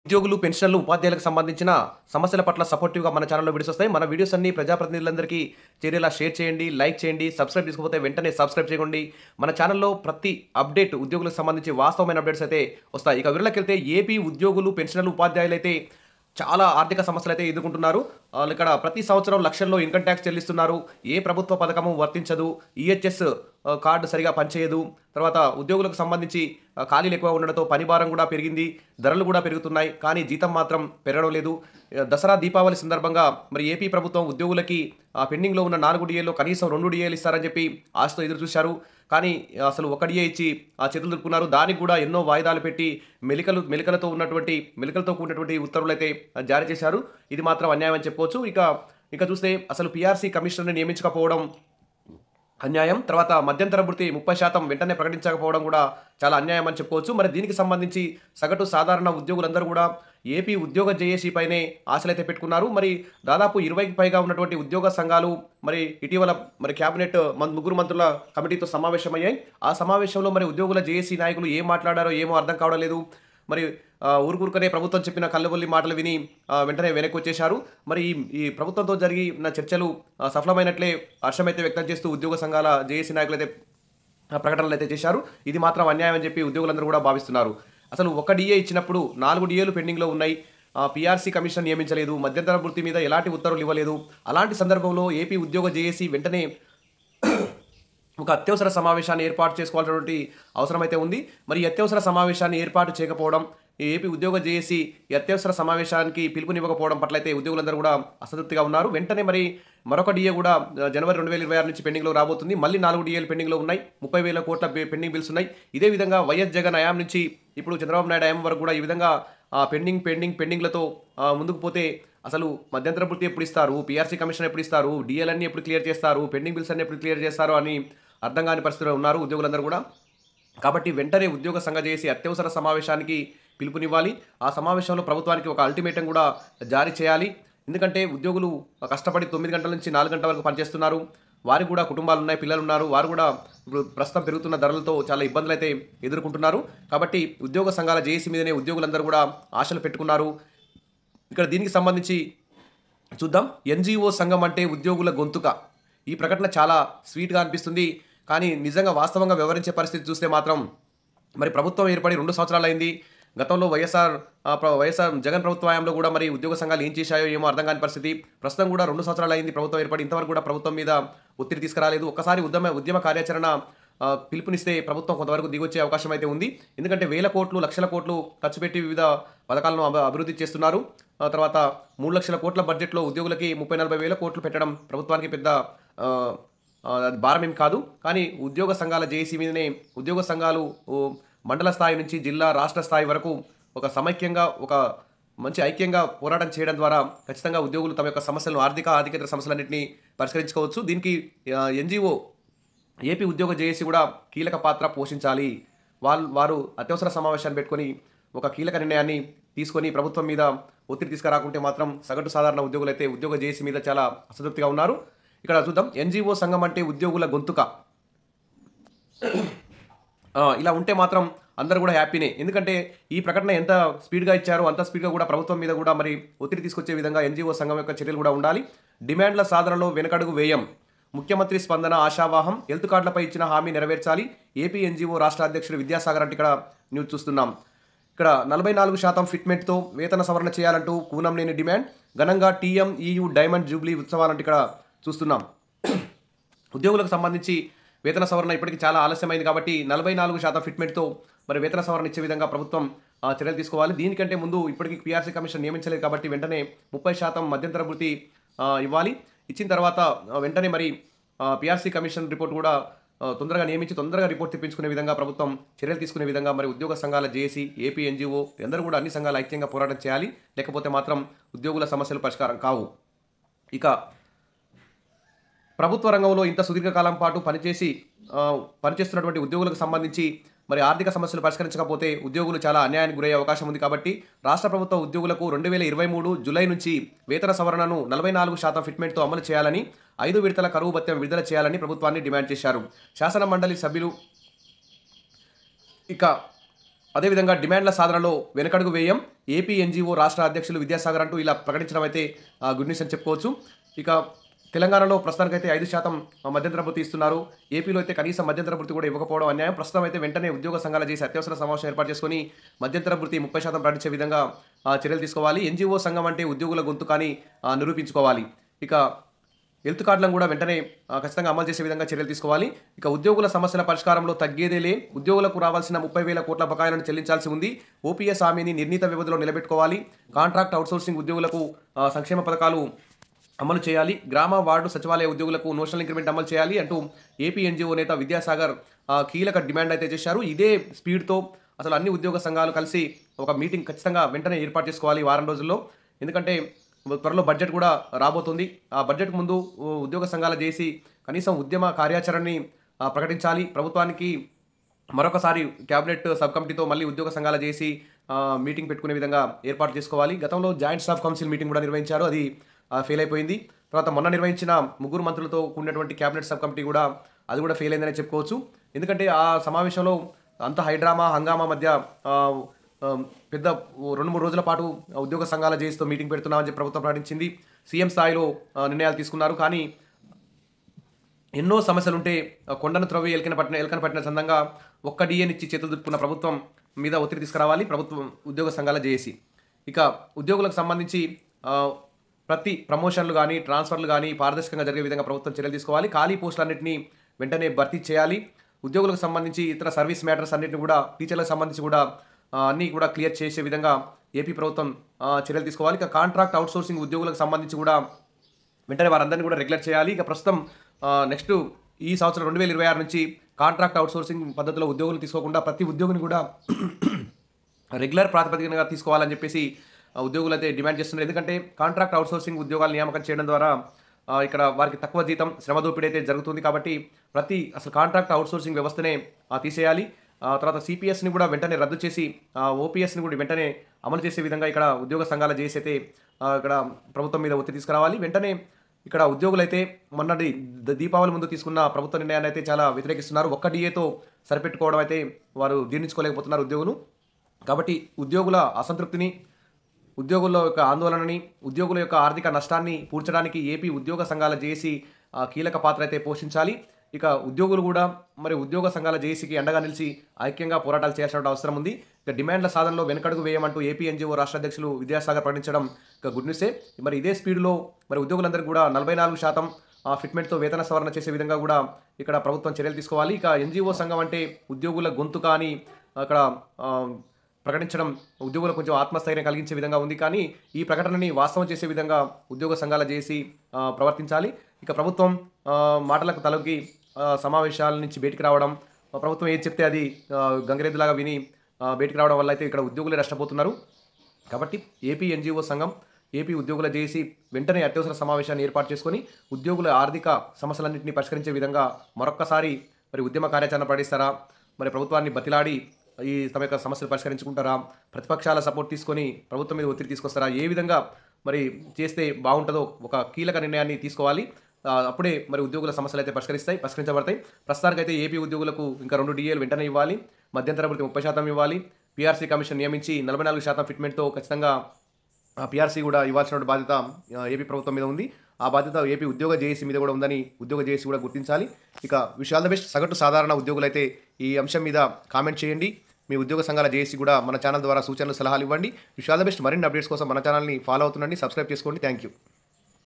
ఉద్యోగులు, పెన్షనర్లు, ఉపాధ్యాయులకు సంబంధించిన సమస్యల పట్ల సపోర్టివ్‌గా మన ఛానెల్‌లో వీడియోస్ వస్తాయి. మన వీడియోస్ అన్నీ ప్రజాప్రతినిధులందరికీ చేరేలా షేర్ చేయండి, లైక్ చేయండి, సబ్స్క్రైబ్ చేసుకోకపోతే వెంటనే సబ్స్క్రైబ్ చేయండి. మన ఛానెల్‌లో ప్రతి అప్డేట్ ఉద్యోగులకు సంబంధించి వాస్తవమైన అప్డేట్స్ అయితే వస్తాయి. ఇక వివరాలకెళ్తే ఏపీ ఉద్యోగులు, పెన్షనర్లు, ఉపాధ్యాయులైతే చాలా ఆర్థిక సమస్యలైతే ఎదుర్కొంటున్నారు. ఇక్కడ ప్రతి సంవత్సరం లక్షల్లో ఇన్‌కమ్ టాక్స్ చెల్లిస్తున్నారు. ఏ ప్రభుత్వ పథకము వర్తించదు. ఈహెచ్ఎస్ కార్డ్ సరిగా పనిచేయదు. తర్వాత ఉద్యోగులకు సంబంధించి ఖాళీలు ఎక్కువ ఉండడంతో పని భారం కూడా పెరిగింది. ధరలు కూడా పెరుగుతున్నాయి. కానీ జీతం మాత్రం పెరగడం లేదు. దసరా, దీపావళి సందర్భంగా మరి ఏపీ ప్రభుత్వం ఉద్యోగులకి పెండింగ్‌లో ఉన్న 4 డీఏల్లో కనీసం 2 డీఏలు ఇస్తారని చెప్పి ఆశతో ఎదురు చూశారు. కానీ అసలు ఒక డీఏ ఇచ్చి చేతులు దులుపుకున్నారు. దానికి కూడా ఎన్నో వాయిదాలు పెట్టి మెలికలతో కూడినటువంటి ఉత్తర్వులైతే జారీ చేశారు. ఇది మాత్రం అన్యాయం అని చెప్పుకోవచ్చు. ఇక చూస్తే అసలు పీఆర్సీ కమిషనర్‌ని నియమించకపోవడం అన్యాయం. తర్వాత మధ్యంతర భృతి 30% వెంటనే ప్రకటించకపోవడం కూడా చాలా అన్యాయం అని చెప్పుకోవచ్చు. మరి దీనికి సంబంధించి సగటు సాధారణ ఉద్యోగులందరూ కూడా ఏపీ ఉద్యోగ జేఏసీ పైనే ఆశలైతే పెట్టుకున్నారు. మరి దాదాపు 20కి పైగా ఉన్నటువంటి ఉద్యోగ సంఘాలు మరి ఇటీవల మరి కేబినెట్ ముగ్గురు మంత్రుల కమిటీతో సమావేశమయ్యాయి. ఆ సమావేశంలో మరి ఉద్యోగుల జేఏసీ నాయకులు ఏం మాట్లాడారో ఏమో అర్థం కావడం లేదు. మరి ఊరుకూరుకనే ప్రభుత్వం చెప్పిన కల్లబొల్లి మాటలు విని వెంటనే వెనక్కి వచ్చేశారు. మరి ఈ ప్రభుత్వంతో జరిగిన చర్చలు సఫలమైనట్లే హర్షమైతే వ్యక్తం చేస్తూ ఉద్యోగ సంఘాల జేఏసీ నాయకులైతే ప్రకటనలు అయితే చేశారు. ఇది మాత్రం అన్యాయం అని చెప్పి ఉద్యోగులందరూ కూడా భావిస్తున్నారు. అసలు ఒక డీఏ ఇచ్చినప్పుడు 4 డీఏలు పెండింగ్‌లో ఉన్నాయి. పీఆర్సీ కమిషన్ నియమించలేదు. మధ్యంతర భృతి మీద ఎలాంటి ఉత్తర్వులు ఇవ్వలేదు. అలాంటి సందర్భంలో ఏపీ ఉద్యోగ జేఏసీ వెంటనే ఒక అత్యవసర సమావేశాన్ని ఏర్పాటు చేసుకోవాల్సినటువంటి అవసరమైతే ఉంది. మరి ఈ అత్యవసర సమావేశాన్ని ఏర్పాటు చేయకపోవడం, ఈ ఏపీ ఉద్యోగ జేఏసీ ఈ అత్యవసర సమావేశానికి పిలుపునివ్వకపోవడం పట్ల అయితే ఉద్యోగులందరూ కూడా అసంతృప్తిగా ఉన్నారు. వెంటనే మరి మరొక డీఏ కూడా జనవరి 2026 నుంచి పెండింగ్‌లో రాబోతుంది. మళ్ళీ 4 డీఏలు పెండింగ్‌లో ఉన్నాయి. 30,000 కోట్ల పెండింగ్ బిల్స్ ఉన్నాయి. ఇదే విధంగా వైఎస్ జగన్ హయాం నుంచి ఇప్పుడు చంద్రబాబు నాయుడు హయాం వరకు కూడా ఈ విధంగా పెండింగ్‌లతో ముందుకు పోతే అసలు మధ్యంతర భృతి ఎప్పుడు ఇస్తారు, పీఆర్సీ కమిషన్ ఎప్పుడు ఇస్తారు, డీఏలన్నీ ఎప్పుడు క్లియర్ చేస్తారు, పెండింగ్ బిల్స్ అన్ని ఎప్పుడు క్లియర్ చేస్తారు అని అర్థం కాని పరిస్థితిలో ఉన్నారు ఉద్యోగులందరూ కూడా. కాబట్టి వెంటనే ఉద్యోగ సంఘ చేసి అత్యవసర సమావేశానికి పిలుపునివ్వాలి. ఆ సమావేశంలో ప్రభుత్వానికి ఒక అల్టిమేటం కూడా జారీ చేయాలి. ఎందుకంటే ఉద్యోగులు కష్టపడి 9 గంటల నుంచి 4 గంటల వరకు పనిచేస్తున్నారు. వారికి కూడా కుటుంబాలు ఉన్నాయి, పిల్లలు ఉన్నారు. వారు కూడా ఇప్పుడు ప్రస్తుతం పెరుగుతున్న ధరలతో చాలా ఇబ్బందులు అయితే ఎదుర్కొంటున్నారు. కాబట్టి ఉద్యోగ సంఘాల జేఏసీ మీదనే ఉద్యోగులందరూ కూడా ఆశలు పెట్టుకున్నారు. ఇక్కడ దీనికి సంబంధించి చూద్దాం. ఎన్‌జీఓ సంఘం అంటే ఉద్యోగుల గొంతుక. ఈ ప్రకటన చాలా స్వీట్‌గా అనిపిస్తుంది. కానీ నిజంగా వాస్తవంగా వ్యవహరించే పరిస్థితి చూస్తే మాత్రం మరి ప్రభుత్వం ఏర్పడి 2 సంవత్సరాలైంది. గతంలో వైఎస్ఆర్ జగన్ ప్రభుత్వ హయాంలో కూడా మరి ఉద్యోగ సంఘాలు ఏం చేశాయో ఏమో అర్థం కాని పరిస్థితి. ప్రస్తుతం కూడా 2 సంవత్సరాలైంది ప్రభుత్వం ఏర్పడి. ఇంతవరకు కూడా ప్రభుత్వం మీద ఒత్తిడి తీసుకురాలేదు. ఒక్కసారి ఉద్యమ కార్యాచరణ పిలుపునిస్తే ప్రభుత్వం కొంతవరకు దిగొచ్చే అవకాశం అయితే ఉంది. ఎందుకంటే వేల కోట్లు, లక్షల కోట్లు ఖర్చు పెట్టి వివిధ పథకాలను అభివృద్ధి చేస్తున్నారు. తర్వాత 3 లక్షల కోట్ల బడ్జెట్లో ఉద్యోగులకి 30-40 వేల కోట్లు పెట్టడం ప్రభుత్వానికి పెద్ద భారం ఏం కాదు. కానీ ఉద్యోగ సంఘాల జేఏసీ మీదనే ఉద్యోగ సంఘాలు మండల స్థాయి నుంచి జిల్లా, రాష్ట్ర స్థాయి వరకు ఒక సమైక్యంగా ఒక మంచి ఐక్యంగా పోరాటం చేయడం ద్వారా ఖచ్చితంగా ఉద్యోగులు తమ యొక్క సమస్యలను ఆర్థికేతర సమస్యలన్నింటినీ పరిష్కరించుకోవచ్చు. దీనికి ఎన్‌జీఓ ఏపీ ఉద్యోగ జేఏసీ కూడా కీలక పాత్ర పోషించాలి. వారు అత్యవసర సమావేశాన్ని పెట్టుకొని ఒక కీలక నిర్ణయాన్ని తీసుకొని ప్రభుత్వం మీద ఒత్తిడి తీసుకురాకుంటే మాత్రం సగటు సాధారణ ఉద్యోగులైతే ఉద్యోగ జేఏసీ మీద చాలా అసంతృప్తిగా ఉన్నారు. ఇక్కడ చూద్దాం. ఎన్‌జీఓ సంఘం అంటే ఉద్యోగుల గొంతుక. ఇలా ఉంటే మాత్రం అందరూ కూడా హ్యాపీనే. ఎందుకంటే ఈ ప్రకటన ఎంత స్పీడ్‌గా ఇచ్చారో అంత స్పీడ్‌గా కూడా ప్రభుత్వం మీద కూడా మరి ఒత్తిడి తీసుకొచ్చే విధంగా ఎన్‌జీఓ సంఘం యొక్క చర్యలు కూడా ఉండాలి. డిమాండ్ల సాధనలో వెనకడుగు వేయం. ముఖ్యమంత్రి స్పందన ఆశావాహం. హెల్త్ కార్డులపై ఇచ్చిన హామీ నెరవేర్చాలి. ఏపీ ఎన్‌జీఓ రాష్ట్ర అధ్యక్షుడు విద్యాసాగర్ అంటే ఇక్కడ న్యూస్ చూస్తున్నాం. ఇక్కడ 44% ఫిట్మెంట్తో వేతన సవరణ చేయాలంటూ కూనంనేని డిమాండ్. ఘనంగా టీఎంఈయూ డైమండ్ జూబ్లీ ఉత్సవాలంటే ఇక్కడ చూస్తున్నాం. ఉద్యోగులకు సంబంధించి వేతన సవరణ ఇప్పటికీ చాలా ఆలస్యమైంది కాబట్టి 44% ఫిట్మెంట్తో మరి వేతన సవరణ ఇచ్చే విధంగా ప్రభుత్వం చర్యలు తీసుకోవాలి. దీనికంటే ముందు ఇప్పటికీ పీఆర్సీ కమిషన్ నియమించలేదు కాబట్టి వెంటనే 30% మధ్యంతర భృతి ఇవ్వాలి. ఇచ్చిన తర్వాత వెంటనే మరి పీఆర్సీ కమిషన్ రిపోర్ట్ కూడా తొందరగా నియమించి తొందరగా రిపోర్ట్ తెప్పించుకునే విధంగా ప్రభుత్వం చర్యలు తీసుకునే విధంగా మరి ఉద్యోగ సంఘాల జేఏసీ, ఏపీ ఎన్‌జీఓ అందరూ కూడా అన్ని సంఘాలు ఐక్యంగా పోరాటం చేయాలి. లేకపోతే మాత్రం ఉద్యోగుల సమస్యలు పరిష్కారం కావు. ఇక ప్రభుత్వ రంగంలో ఇంత సుదీర్ఘకాలం పాటు పనిచేస్తున్నటువంటి ఉద్యోగులకు సంబంధించి మరి ఆర్థిక సమస్యలు పరిష్కరించకపోతే ఉద్యోగులు చాలా అన్యాయానికి గురయ్యే అవకాశం ఉంది. కాబట్టి రాష్ట్ర ప్రభుత్వ ఉద్యోగులకు 2023 జూలై నుంచి వేతన సవరణను 44% ఫిట్మెంట్తో అమలు చేయాలని, 5 విడతల కరువు భత్యం విడుదల చేయాలని ప్రభుత్వాన్ని డిమాండ్ చేశారు. శాసన మండలి సభ్యులు ఇక అదేవిధంగా డిమాండ్ల సాధనలో వెనకడుగు వేయం. ఏపీ ఎన్జీఓ రాష్ట్ర అధ్యక్షులు విద్యాసాగర్ అంటూ ఇలా ప్రకటించడం అయితే గుడ్ న్యూస్ అని చెప్పుకోవచ్చు. ఇక తెలంగాణలో ప్రస్తుతానికైతే 5% మధ్యంతర భృతి ఇస్తున్నారు. ఏపీలో అయితే కనీసం మధ్యంతర భృతి కూడా ఇవ్వకపోవడం అన్యాయం. ప్రస్తుతం అయితే వెంటనే ఉద్యోగ సంఘాలు చేసి అత్యవసర సమావేశం ఏర్పాటు చేసుకొని మధ్యంతర భృతి 30% ప్రకటించే విధంగా చర్యలు తీసుకోవాలి. ఎన్జీఓ సంఘం అంటే ఉద్యోగుల గొంతు కానీ నిరూపించుకోవాలి. ఇక హెల్త్ కార్డులను కూడా వెంటనే ఖచ్చితంగా అమలు చేసే విధంగా చర్యలు తీసుకోవాలి. ఇక ఉద్యోగుల సమస్యల పరిష్కారంలో తగ్గేదేలే. ఉద్యోగులకు రావాల్సిన 30,000 కోట్ల బకాయిలను చెల్లించాల్సి ఉంది. ఓపీఎస్ హామీని నిర్ణీత వ్యవధిలో నిలబెట్టుకోవాలి. కాంట్రాక్ట్ అవుట్సోర్సింగ్ ఉద్యోగులకు సంక్షేమ పథకాలు అమలు చేయాలి. గ్రామ వార్డు సచివాలయ ఉద్యోగులకు నోషనల్ ఇంక్రిమెంట్ అమలు చేయాలి అంటూ ఏపీ ఎన్జీఓ నేత విద్యాసాగర్ కీలక డిమాండ్ అయితే చేశారు. ఇదే స్పీడ్తో అసలు అన్ని ఉద్యోగ సంఘాలు కలిసి ఒక మీటింగ్ ఖచ్చితంగా వెంటనే ఏర్పాటు చేసుకోవాలి వారం రోజుల్లో. ఎందుకంటే త్వరలో బడ్జెట్ కూడా రాబోతుంది. ఆ బడ్జెట్ ముందు ఉద్యోగ సంఘాలు చేసి కనీసం ఉద్యమ కార్యాచరణని ప్రకటించాలి. ప్రభుత్వానికి మరొకసారి క్యాబినెట్ సబ్ కమిటీతో మళ్ళీ ఉద్యోగ సంఘాలు చేసి మీటింగ్ పెట్టుకునే విధంగా ఏర్పాటు చేసుకోవాలి. గతంలో జాయింట్ స్టాఫ్ కౌన్సిల్ మీటింగ్ కూడా నిర్వహించారు, అది ఫెయిల్ అయిపోయింది. తర్వాత మొన్న నిర్వహించిన 3 మంత్రులతో కూడినటువంటి క్యాబినెట్ సబ్ కమిటీ కూడా అది కూడా ఫెయిల్ అయిందనే చెప్పుకోవచ్చు. ఎందుకంటే ఆ సమావేశంలో అంత హైడ్రామా హంగామా మధ్య పెద్ద 2-3 రోజుల పాటు ఉద్యోగ సంఘాల జేఏసీతో మీటింగ్ పెడుతున్నామని చెప్పి ప్రభుత్వం ప్రకటించింది. సీఎం స్థాయిలో నిర్ణయాలు తీసుకున్నారు. కానీ ఎన్నో సమస్యలుంటే కొండను త్రవ్వి ఎలకన పట్టిన సందంగా ఒక్క డిఏనిచ్చి చేతులు దుప్పుకున్న ప్రభుత్వం మీద ఒత్తిడి తీసుకురావాలి ప్రభుత్వం ఉద్యోగ సంఘాల జేఏసీ. ఇక ఉద్యోగులకు సంబంధించి ప్రతి ప్రమోషన్లు కానీ ట్రాన్స్ఫర్లు కానీ పారదర్శకంగా జరిగే విధంగా ప్రభుత్వం చర్యలు తీసుకోవాలి. ఖాళీ పోస్టులన్నింటినీ వెంటనే భర్తీ చేయాలి. ఉద్యోగులకు సంబంధించి ఇతర సర్వీస్ మ్యాటర్స్ అన్నింటినీ కూడా టీచర్లకు సంబంధించి కూడా అన్నీ కూడా క్లియర్ చేసే విధంగా ఏపీ ప్రభుత్వం చర్యలు తీసుకోవాలి. ఇక కాంట్రాక్ట్ అవుట్సోర్సింగ్ ఉద్యోగులకు సంబంధించి కూడా వెంటనే వారందరినీ కూడా రెగ్యులర్ చేయాలి. ఇక ప్రస్తుతం నెక్స్ట్ ఈ సంవత్సరం 2026 నుంచి కాంట్రాక్ట్ అవుట్సోర్సింగ్ పద్ధతిలో ఉద్యోగులు తీసుకోకుండా ప్రతి ఉద్యోగిని కూడా రెగ్యులర్ ప్రాతిపదికనగా తీసుకోవాలని చెప్పేసి ఉద్యోగులు అయితే డిమాండ్ చేస్తున్నారు. ఎందుకంటే కాంట్రాక్ట్ అవుట్సోర్సింగ్ ఉద్యోగాలు నియామకం చేయడం ద్వారా ఇక్కడ వారికి తక్కువ జీతం శ్రమ దోపిడీ అయితే జరుగుతుంది. కాబట్టి అసలు కాంట్రాక్ట్ అవుట్సోర్సింగ్ వ్యవస్థనే తీసేయాలి. తర్వాత సిపిఎస్ని కూడా వెంటనే రద్దు చేసి ఓపీఎస్ని కూడా వెంటనే అమలు చేసే విధంగా ఇక్కడ ఉద్యోగ సంఘాల జేఏసీ అయితే ఇక్కడ ప్రభుత్వం మీద ఒత్తిడి తీసుకురావాలి. వెంటనే ఇక్కడ ఉద్యోగులైతే మొన్నటి దీపావళి ముందు తీసుకున్న ప్రభుత్వ నిర్ణయాన్ని అయితే చాలా వ్యతిరేకిస్తున్నారు. ఒక్క డిఏతో సరిపెట్టుకోవడం అయితే వారు జీర్ణించుకోలేకపోతున్నారు ఉద్యోగులు. కాబట్టి ఉద్యోగుల అసంతృప్తిని, ఉద్యోగుల యొక్క ఆందోళనని, ఉద్యోగుల యొక్క ఆర్థిక నష్టాన్ని పూడ్చడానికి ఏపీ ఉద్యోగ సంఘాల జేఏసీ కీలక పాత్ర అయితే పోషించాలి. ఇక ఉద్యోగులు కూడా మరి ఉద్యోగ సంఘాల జేఏసీకి అండగా నిలిచి ఐక్యంగా పోరాటాలు చేయాల్సిన అవసరం ఉంది. ఇక డిమాండ్ల సాధనలో వెనకడుగు వేయమంటూ ఏపీ ఎన్జీఓ రాష్ట్ర అధ్యక్షులు విద్యాసాగర్ ప్రకటించడం ఇక గుడ్ న్యూసే. మరి ఇదే స్పీడ్లో మరి ఉద్యోగులందరికీ కూడా 44% ఫిట్మెంట్తో వేతన సవరణ చేసే విధంగా కూడా ఇక్కడ ప్రభుత్వం చర్యలు తీసుకోవాలి. ఇక ఎన్జీఓ సంఘం అంటే ఉద్యోగుల గొంతు కానీ అక్కడ ప్రకటించడం ఉద్యోగులకు కొంచెం ఆత్మస్థైర్యం కలిగించే విధంగా ఉంది. కానీ ఈ ప్రకటనని వాస్తవం చేసే విధంగా ఉద్యోగ సంఘాల జేఏసీ ప్రవర్తించాలి. ఇక ప్రభుత్వం మాటలకు తలొగ్గి సమావేశాల నుంచి బయటికి రావడం, ప్రభుత్వం ఏది చెప్తే అది గంగిరెద్దులాగా విని బయటికి రావడం వల్ల అయితే ఇక్కడ ఉద్యోగులే నష్టపోతున్నారు. కాబట్టి ఏపీ ఎన్జీఓ సంఘం, ఏపీ ఉద్యోగుల జేఏసీ వెంటనే అత్యవసర సమావేశాన్ని ఏర్పాటు చేసుకొని ఉద్యోగుల ఆర్థిక సమస్యలన్నింటినీ పరిష్కరించే విధంగా మరొక్కసారి మరి ఉద్యమ కార్యాచరణ ప్రకటిస్తారా, మరి ప్రభుత్వాన్ని బతిలాడి తమ యొక్క సమస్యలు పరిష్కరించుకుంటారా, ప్రతిపక్షాల సపోర్ట్ తీసుకొని ప్రభుత్వం మీద ఒత్తిడి తీసుకొస్తారా, ఏ విధంగా మరి చేస్తే బాగుంటుందో ఒక కీలక నిర్ణయాన్ని తీసుకోవాలి. అప్పుడే మరి ఉద్యోగుల సమస్యలు అయితే పరిష్కరించబడతాయి. ప్రస్తుతానికైతే ఏపీ ఉద్యోగులకు ఇంకా 2 డిఏలు వెంటనే ఇవ్వాలి, మధ్యంతర భృతి 30% ఇవ్వాలి, పీఆర్సీ కమిషన్ నియమించి 44% ఫిట్మెంట్తో ఖచ్చితంగా పీఆర్సీ కూడా ఇవ్వాల్సిన బాధ్యత ఏపీ ప్రభుత్వం మీద ఉంది. ఆ బాధ్యత ఏపీ ఉద్యోగ జేఏసీ మీద కూడా ఉందని ఉద్యోగ జేఏసీ కూడా గుర్తించాలి. ఇక విష్ ఆల్ ద బెస్ట్. సగటు సాధారణ ఉద్యోగులైతే ఈ అంశం మీద కామెంట్ చేయండి. మీ ఉద్యోగ సంఘాల జేఏసీ కూడా మన ఛానల్ ద్వారా సూచనలు సలహాలు ఇవ్వండి. Wish all the best. మరిన్ని అప్డేట్స్ కోసం మన ఛానల్ని ఫాలో అవుతుండండి, సబ్స్క్రైబ్ చేసుకోండి. Thank you.